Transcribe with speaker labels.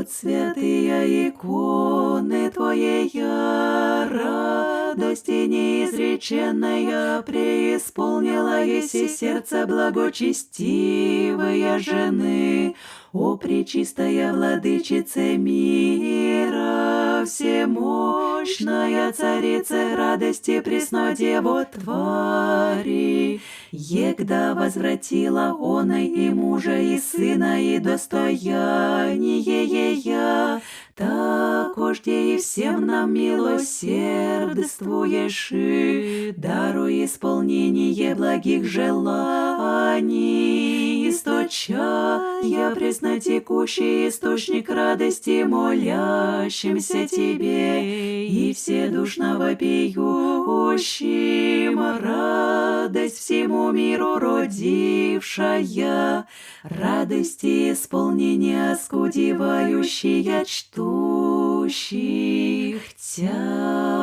Speaker 1: пред святые иконы Твоей радости неизреченная преисполнила еси сердце благочестивая жены. О, пречистая владычице мира, всемощная царица радости, пресно Дево Твари, егда возвратила она и мужа, и сына, и достояние ея, такожде и всем нам милосердствуешь, и даруй исполнение благих желаний, источая преснотекущий источник радости молящимся Тебе, и вседушно вопиющим радость всему миру родившая, радости исполнения скудевающая чтущих Тя.